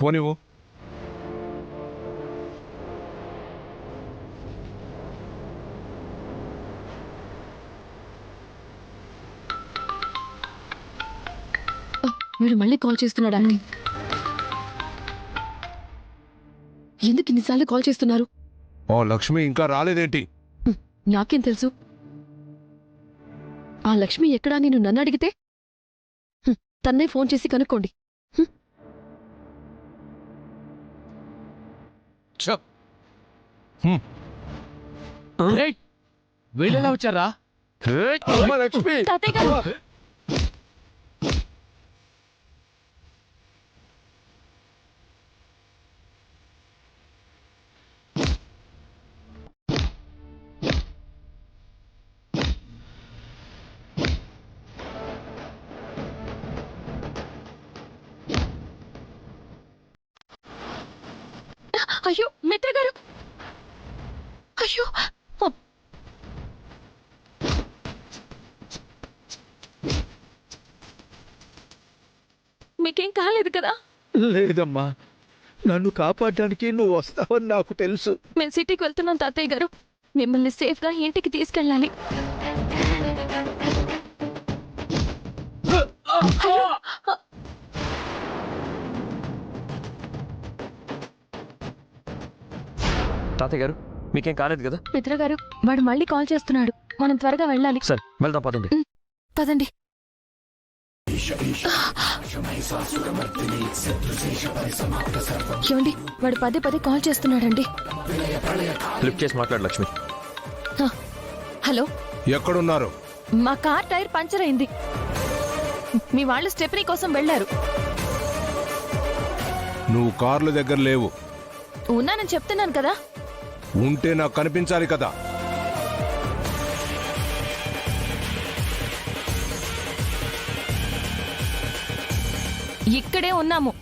పోనివ్వు. వీడు మళ్ళీ కాల్ చేస్తున్నాడు అండి. ఎందుకు ఇన్నిసార్లు కాల్ చేస్తున్నారు? ఓ లక్ష్మి ఇంకా రాలేదేంటి? నాకేం తెలుసు? ఆ లక్ష్మి ఎక్కడా నేను నన్ను అడిగితే తన్నే ఫోన్ చేసి కనుక్కోండి. వీళ్ళెలా వచ్చారా? లక్ష్మి తాతయ్య గారు అయ్యో మిత్ర గారు, అయ్యో మీకేం కాలేదు కదా? లేదమ్మా, నన్ను కాపాడడానికి నువ్వు వస్తావని నాకు తెలుసు. మేము సిటీకి వెళ్తున్నాం తాతయ్య గారు. మిమ్మల్ని సేఫ్గా ఇంటికి తీసుకెళ్ళాలి. తాతయ్య గారు మీకేం కాలేదు కదా? మిత్ర గారు, వాడు మళ్ళీ కాల్ చేస్తున్నాడు. మనం త్వరగా వెళ్ళాలి. సరే వెళ్దాం, పదండి. పదండి. ఏమండి, వాడు పదే పదే కాల్ చేస్తున్నాడండి. లిఫ్ట్ చేసి మాట్లాడు లక్ష్మి. హలో, ఎక్కడున్నారు? మా కార్ టైర్ పంచర్ అయింది. మీ వాళ్ళు స్టెప్నీ కోసం వెళ్ళారు. నువ్వు కార్ల దగ్గర లేవు. ఉన్నానని చెప్తున్నాను కదా. ఉంటే నాకు కనిపించాలి కదా. ఇక్కడే ఉన్నాము.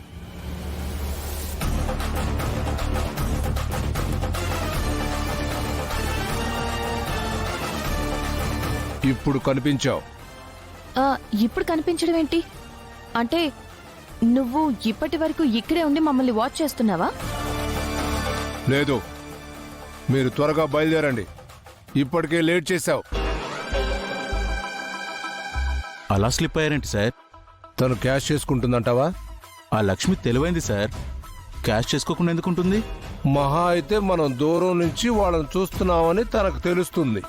ఇప్పుడు కనిపించావు. ఇప్పుడు కనిపించడం ఏంటి? అంటే నువ్వు ఇప్పటి వరకు ఇక్కడే ఉండి మమ్మల్ని వాచ్ చేస్తున్నావా? లేదు, మీరు త్వరగా బయలుదేరండి. ఇప్పటికే లేట్ చేశావు. అలా స్లిప్ అయ్యారేంటి సార్? తను క్యాష్ చేసుకుంటుందంటావా? ఆ లక్ష్మి తెలివైంది సార్. క్యాష్ చేసుకోకుండా ఎందుకుంటుంది? మహా అయితే మనం దూరం నుంచి వాళ్ళని చూస్తున్నామని తనకు తెలుస్తుంది.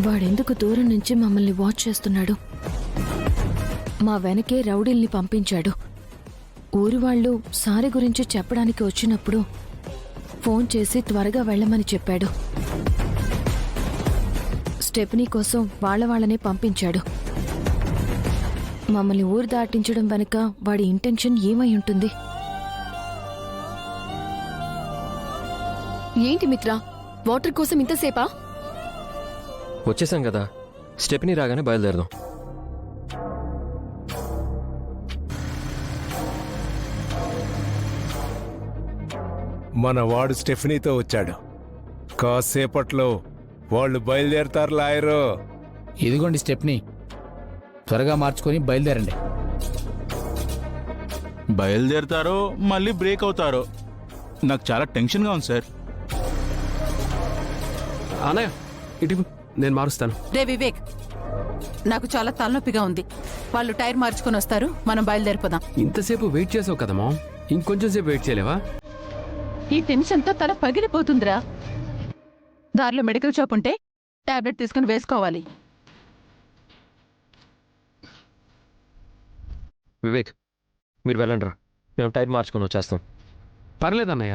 వాడెందుకు దూరం నుంచి మమ్మల్ని వాచ్ చేస్తున్నాడు? మా వెనకే రౌడీల్ని పంపించాడు. ఊరి వాళ్ళు సారి గురించి చెప్పడానికి వచ్చినప్పుడు ఫోన్ చేసి త్వరగా వెళ్ళమని చెప్పాడు. స్టెప్నీ కోసం వాళ్ళనే పంపించాడు. మమ్మల్ని ఊరు దాటించడం వెనుక వాడి ఇంటెన్షన్ ఏమై ఉంటుంది? ఏంటి మిత్ర, వాటర్ కోసం ఇంతసేపా? వచ్చేసాం కదా, స్టెప్నీ రాగానే బయలుదేరదాం. మన వాడు స్టెఫనీతో వచ్చాడు. కాసేపట్లో వాళ్ళు బయలుదేరతారు లాయరు. ఇదిగోండి స్టెప్ని, త్వరగా మార్చుకొని బయలుదేరండి. బయలుదేరతారో మళ్ళీ బ్రేక్ అవుతారో నాకు చాలా టెన్షన్గా ఉంది సార్. అన్నయ్య ఇటు నేను మారుస్తాను. రే వివేక్, నాకు చాలా తలనొప్పిగా ఉంది. వాళ్ళు టైర్ మార్చుకొని వస్తారు, మనం బయలుదేరిపోదాం. ఇంతసేపు వెయిట్ చేసావు కదమ్మా, ఇంకొంచెం సేపు వెయిట్ చేయలేవా? ఈ టెన్షన్తో తల పగిలిపోతుందిరా. దారిలో మెడికల్ షాప్ ఉంటే టాబ్లెట్ తీసుకుని వేసుకోవాలి. వివేక్ మీరు వెళ్ళండి రా, మేము టైర్ మార్చుకొని వచ్చేస్తాం. పర్లేదన్నయ్య,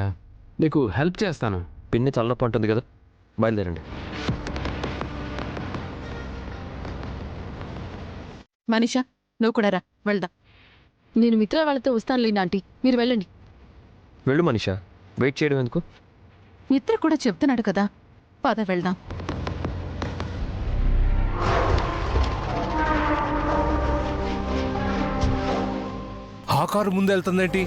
నీకు హెల్ప్ చేస్తాను. పిన్ని తలనొప్పి ఉంటుంది కదా, బయలుదేరండి. మనీషా, నువ్వు కూడా రా, వెళ్దాం. నేను మిత్ర వాళ్ళతో వస్తానులేండి ఆంటీ, మీరు వెళ్ళండి. వెళ్ళు మనీషా, వెయిట్ చేయడం ఎందుకు? మిత్ర కూడా చెప్తున్నాడు కదా, పద వెళ్దాం. ఆ కారు ముందు వెళ్తుందేంటి?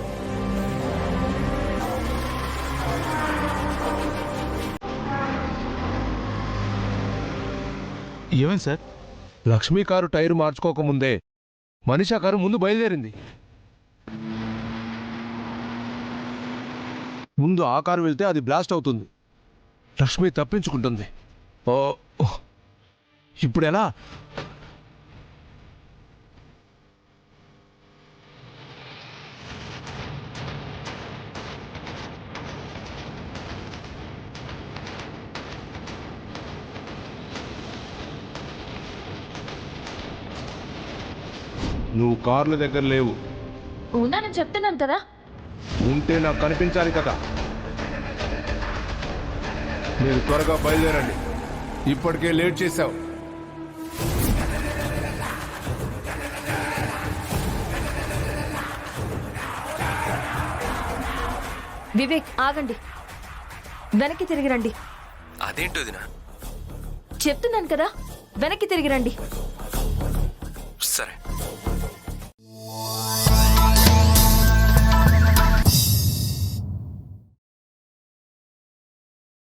ఏమైంది సార్? లక్ష్మీ కారు టైరు మార్చుకోకముందే మనీషా కారు ముందు బయలుదేరింది. ముందు ఆ కారు వెళ్తే అది బ్లాస్ట్ అవుతుంది. లక్ష్మి తప్పించుకుంటుంది. ఓ ఓ. ఇప్పుడు ఎలా? నువ్వు కార్ల దగ్గర లేవు. ఉన్నానని చెప్తున్నాను కదా. ఉంటే నాకు కనిపించాలి కదా. మీరు త్వరగా బయలుదేరండి, ఇప్పటికే లేట్ చేశావు. వివేక్ ఆగండి, వెనక్కి తిరిగి రండి. అదేంటి వదినా? చెప్తున్నాను కదా, వెనక్కి తిరిగి రండి. సరే.